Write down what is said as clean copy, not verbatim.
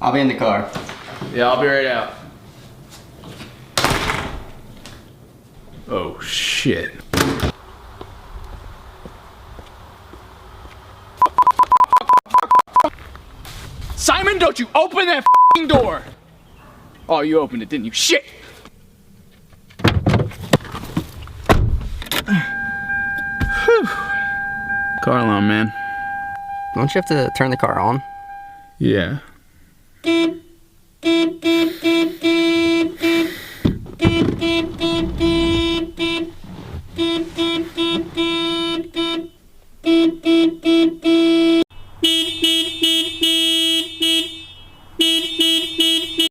I'll be in the car. Yeah, I'll be right out. Oh, shit. Simon, don't you open that f***ing door! Oh, you opened it, didn't you? Shit! Car alarm, man. Don't you have to turn the car on? Yeah.